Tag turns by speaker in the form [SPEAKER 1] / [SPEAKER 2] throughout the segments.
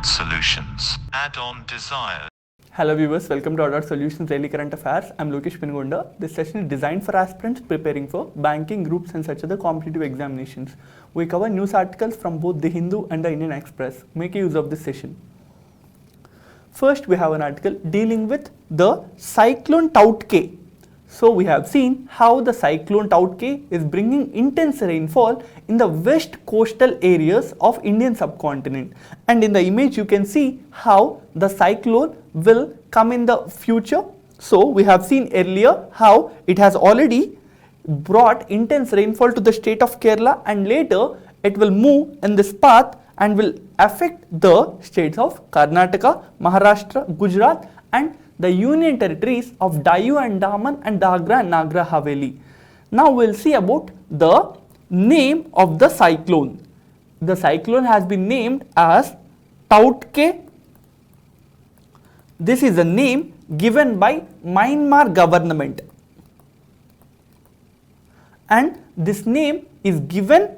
[SPEAKER 1] Dot Solutions. Add-on desires.
[SPEAKER 2] Hello viewers, welcome to Dot Solutions Daily Current Affairs. I'm Lokesh Pinigonda. This session is designed for aspirants preparing for banking, groups and such other competitive examinations. We cover news articles from both the Hindu and the Indian Express. Make use of this session. First, we have an article dealing with the cyclone Tauktae. So we have seen how the cyclone Tauktae is bringing intense rainfall in the west coastal areas of Indian subcontinent, and in the image you can see how the cyclone will come in the future. So we have seen earlier how it has already brought intense rainfall to the state of Kerala, and later it will move in this path and will affect the states of Karnataka, Maharashtra, Gujarat and the union territories of Dayu and Daman and Dagra and Nagar Haveli. Now we will see about the name of the cyclone. The cyclone has been named as Tauktae. This is a name given by Myanmar government, and this name is given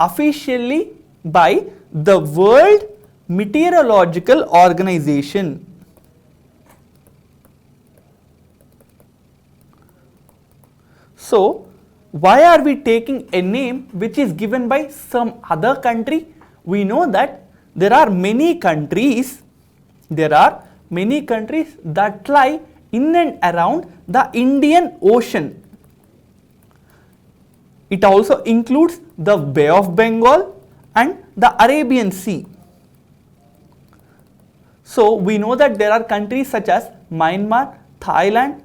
[SPEAKER 2] officially by the World Meteorological Organization. So, why are we taking a name which is given by some other country? We know that there are many countries that lie in and around the Indian Ocean. It also includes the Bay of Bengal and the Arabian Sea. So, we know that there are countries such as Myanmar, Thailand,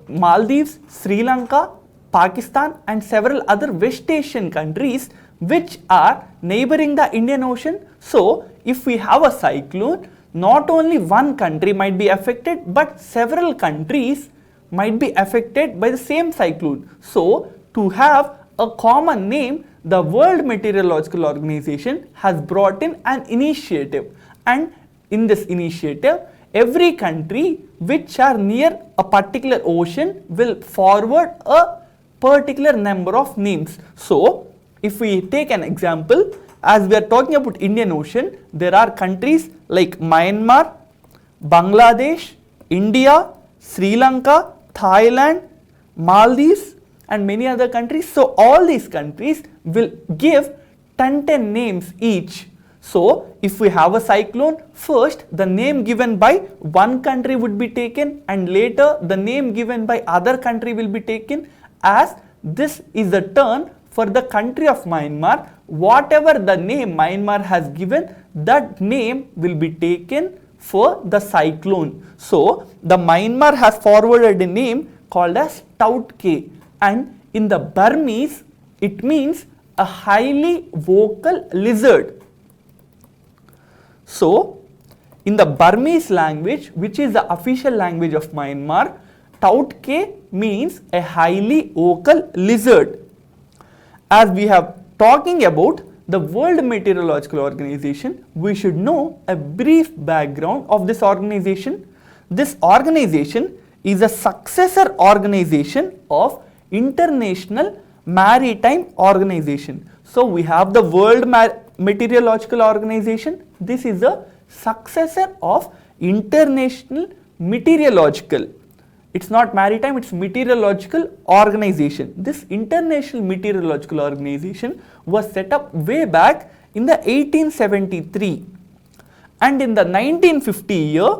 [SPEAKER 2] Maldives, Sri Lanka, Pakistan and several other West Asian countries which are neighboring the Indian Ocean. So, if we have a cyclone, not only one country might be affected, but several countries might be affected by the same cyclone. So, to have a common name, the World Meteorological Organization has brought in an initiative, and in this initiative, every country which are near a particular ocean will forward a particular number of names. So, if we take an example, as we are talking about Indian Ocean, there are countries like Myanmar, Bangladesh, India, Sri Lanka, Thailand, Maldives and many other countries. So, all these countries will give 10 names each. So, if we have a cyclone, first the name given by one country would be taken, and later the name given by other country will be taken. As this is the turn for the country of Myanmar, whatever the name Myanmar has given, that name will be taken for the cyclone. So, the Myanmar has forwarded a name called as Tauktae, and in the Burmese it means a highly vocal lizard. So, in the Burmese language, which is the official language of Myanmar, Tauktae means a highly vocal lizard. As we have talking about the World Meteorological Organization, we should know a brief background of this organization. This organization is a successor organization of International Maritime Organization. So, we have the World Meteorological Organization. This is a successor of International Meteorological. It's not maritime, it's meteorological organization. This International Meteorological Organization was set up way back in the 1873, and in the 1950 year,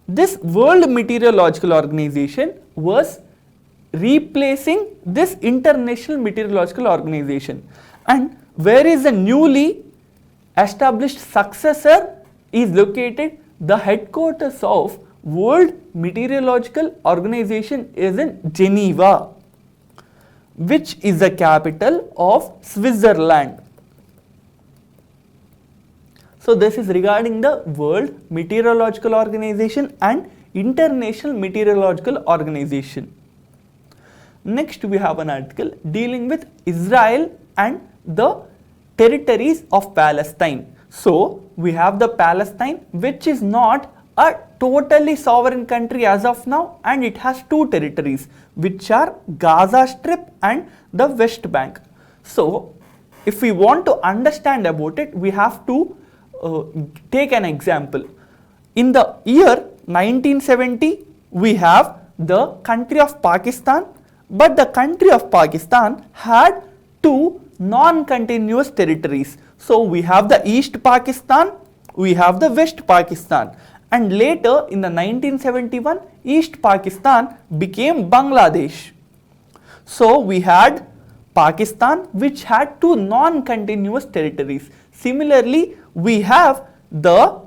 [SPEAKER 2] this World Meteorological Organization was replacing this International Meteorological Organization. And where is the newly established successor is located? The headquarters of World Meteorological Organization is in Geneva, which is the capital of Switzerland. So, this is regarding the World Meteorological Organization and International Meteorological Organization. Next, we have an article dealing with Israel and the territories of Palestine. So, we have the Palestine, which is not a totally sovereign country as of now, and it has two territories which are Gaza Strip and the West Bank. So, if we want to understand about it, we have to take an example. In the year 1970, we have the country of Pakistan, but the country of Pakistan had two non-continuous territories. So we have the East Pakistan, we have the West Pakistan, and later in the 1971, East Pakistan became Bangladesh. So we had Pakistan, which had two non-continuous territories. Similarly, we have the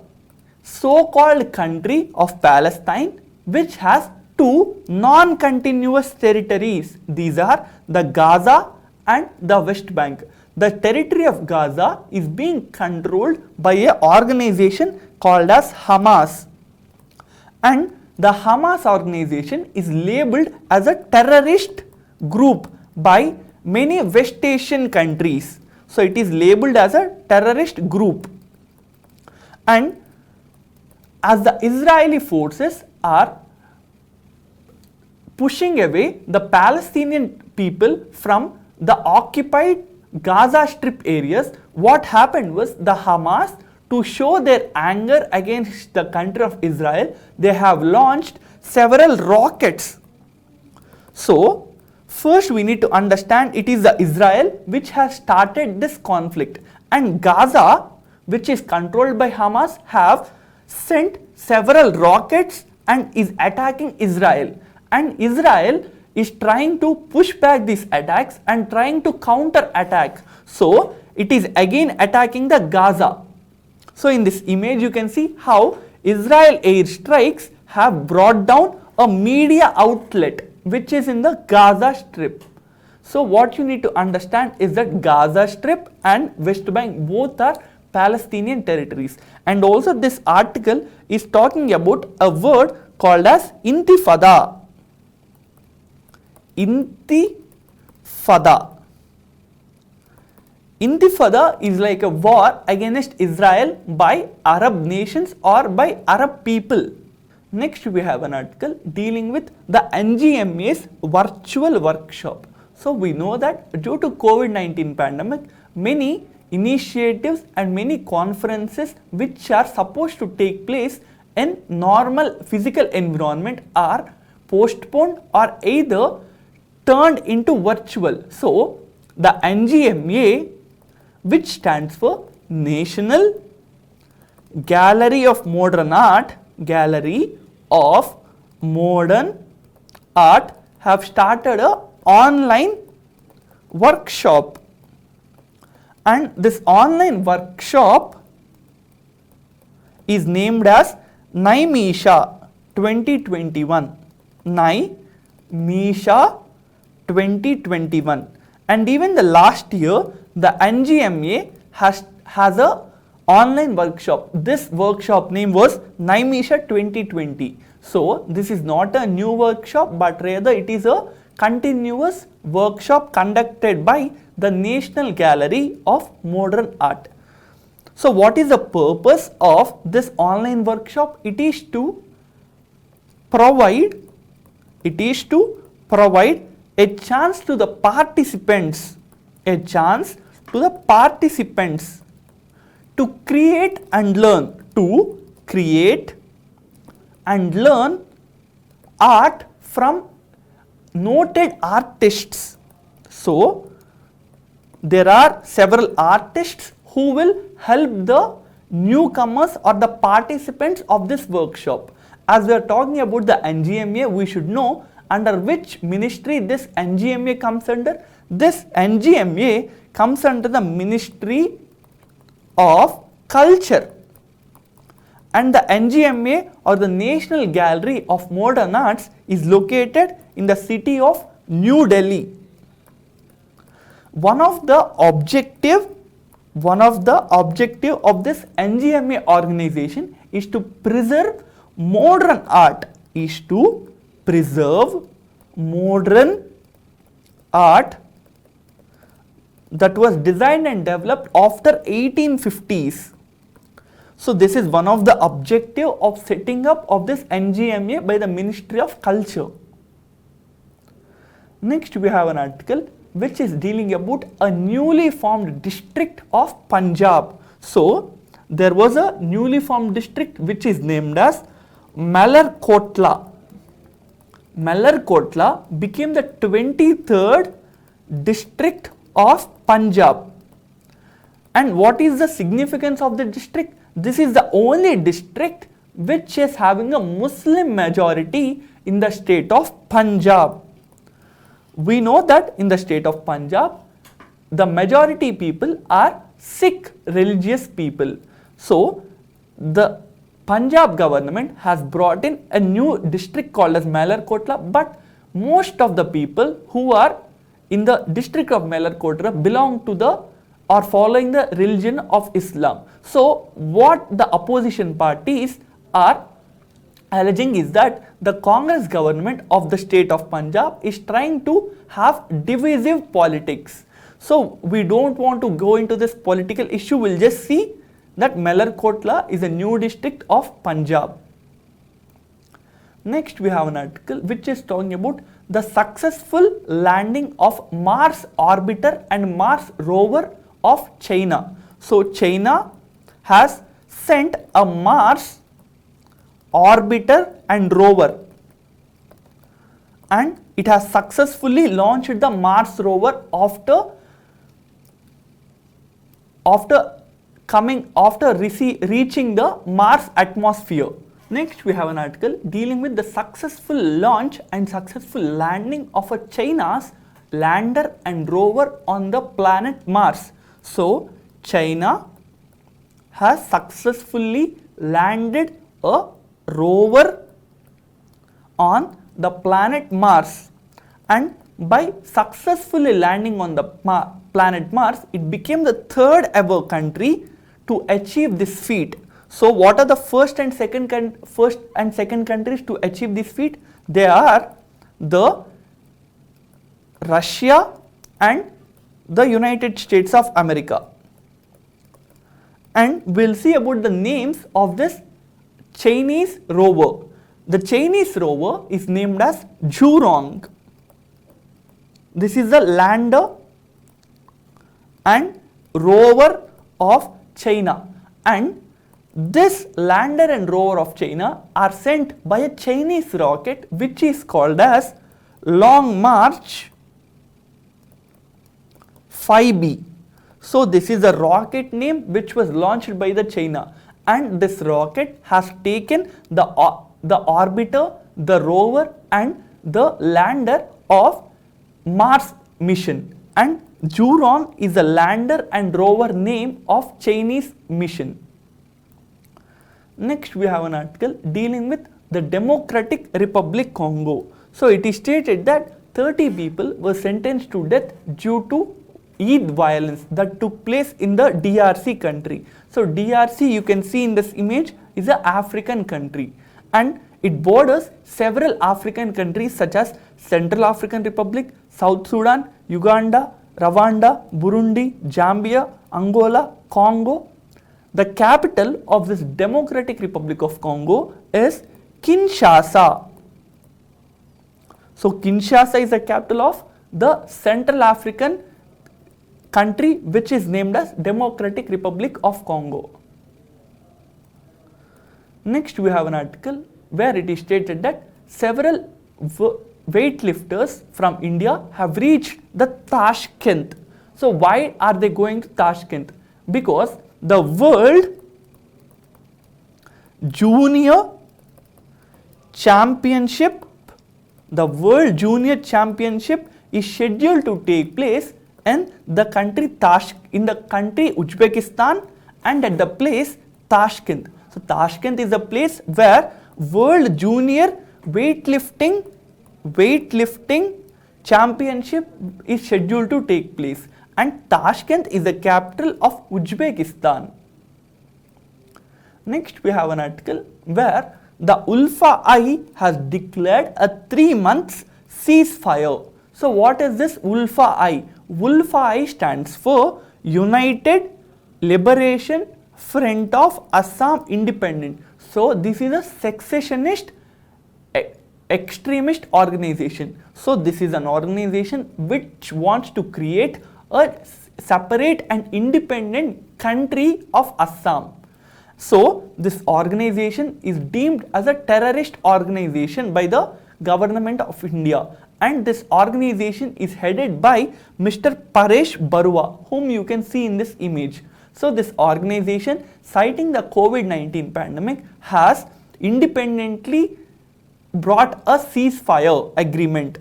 [SPEAKER 2] so-called country of Palestine, which has two non-continuous territories. These are the Gaza and the West Bank. The territory of Gaza is being controlled by an organization called as Hamas, and the Hamas organization is labeled as a terrorist group by many West Asian countries. So it is labeled as a terrorist group, and as the Israeli forces are pushing away the Palestinian people from the occupied Gaza Strip areas, what happened was the Hamas, to show their anger against the country of Israel, they have launched several rockets. So first we need to understand it is the Israel which has started this conflict, and Gaza, which is controlled by Hamas, have sent several rockets and is attacking Israel, and Israel is trying to push back these attacks and trying to counter attack. So it is again attacking the Gaza. So in this image you can see how Israel airstrikes have brought down a media outlet which is in the Gaza Strip. So what you need to understand is that Gaza Strip and West Bank both are Palestinian territories, and also this article is talking about a word called as Intifada. Intifada. Intifada is like a war against Israel by Arab nations or by Arab people. Next we have an article dealing with the NGMA's virtual workshop. So we know that due to COVID-19 pandemic, many initiatives and many conferences which are supposed to take place in normal physical environment are postponed or either turned into virtual. So the NGMA, which stands for National Gallery of Modern Art, have started a online workshop, and this online workshop is named as NIMESHA 2021. NIMESHA 2021, and even the last year the NGMA has a online workshop. This workshop name was NIMESHA 2020. So this is not a new workshop, but rather it is a continuous workshop conducted by the National Gallery of Modern Art. So what is the purpose of this online workshop? It is to provide a chance to the participants, to create and learn art from noted artists. So there are several artists who will help the newcomers or the participants of this workshop. As we are talking about the NGMA, we should know under which ministry this NGMA comes under. This NGMA comes under the Ministry of Culture, and the NGMA or the National Gallery of Modern Arts is located in the city of New Delhi. One of the objective of this NGMA organization is to preserve modern art, that was designed and developed after 1850s. So this is one of the objective of setting up of this NGMA by the Ministry of Culture. Next we have an article which is dealing about a newly formed district of Punjab. So there was a newly formed district which is named as Malarkotla. Malarkotla became the 23rd district of Punjab. And what is the significance of the district? This is the only district which is having a Muslim majority in the state of Punjab. We know that in the state of Punjab, the majority people are Sikh religious people. So, the Punjab government has brought in a new district called as Malarkotla, but most of the people who are in the district of Malarkotla belong to the or following the religion of Islam. So, what the opposition parties are alleging is that the Congress government of the state of Punjab is trying to have divisive politics. So, we don't want to go into this political issue, we'll just see that Malarkotla is a new district of Punjab. Next, we have an article which is talking about the successful landing of Mars orbiter and Mars rover of China. So, China has sent a Mars orbiter and rover, and it has successfully launched the Mars rover after reaching the Mars atmosphere. Next, we have an article dealing with the successful launch and successful landing of a China's lander and rover on the planet Mars. So, China has successfully landed a rover on the planet Mars, and by successfully landing on the planet Mars, it became the third ever country to achieve this feat. So, what are the first and second countries to achieve this feat? They are the Russia and the United States of America. And we'll see about the names of this Chinese rover. The Chinese rover is named as Zhurong. This is the lander and rover of China, and this lander and rover of China are sent by a Chinese rocket which is called as Long March 5B. So, this is a rocket name which was launched by the China, and this rocket has taken the orbiter, the rover and the lander of Mars mission, and Zhurong is the lander and rover name of Chinese mission. Next, we have an article dealing with the Democratic Republic Congo. So, it is stated that 30 people were sentenced to death due to Eid violence that took place in the DRC country. So, DRC, you can see in this image, is an African country, and it borders several African countries such as Central African Republic, South Sudan, Uganda, Rwanda, Burundi, Zambia, Angola, Congo. The capital of this Democratic Republic of Congo is Kinshasa. So, Kinshasa is the capital of the Central African country which is named as Democratic Republic of Congo. Next, we have an article where it is stated that several weightlifters from India have reached the Tashkent. So, why are they going to Tashkent? Because the World Junior Championship is scheduled to take place in the country Uzbekistan and at the place Tashkent. So, Tashkent is the place where World Junior Weightlifting Championship is scheduled to take place, and Tashkent is the capital of Uzbekistan. Next, we have an article where the ULFA-I has declared a 3 months ceasefire. So, what is this ULFA-I? ULFA-I stands for United Liberation Front of Assam Independent. So, this is a secessionist extremist organization. So, this is an organization which wants to create a separate and independent country of Assam. So this organization is deemed as a terrorist organization by the government of India, and this organization is headed by Mr. Paresh Barua, whom you can see in this image. So this organization, citing the COVID-19 pandemic, has independently brought a ceasefire agreement.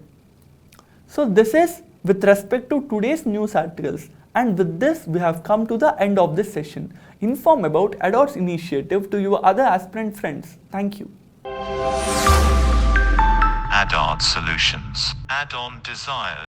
[SPEAKER 2] So this is with respect to today's news articles, and with this we have come to the end of this session. Inform about ADOR's initiative to your other aspirant friends. Thank you.
[SPEAKER 1] Add-on solutions. Add-on desires.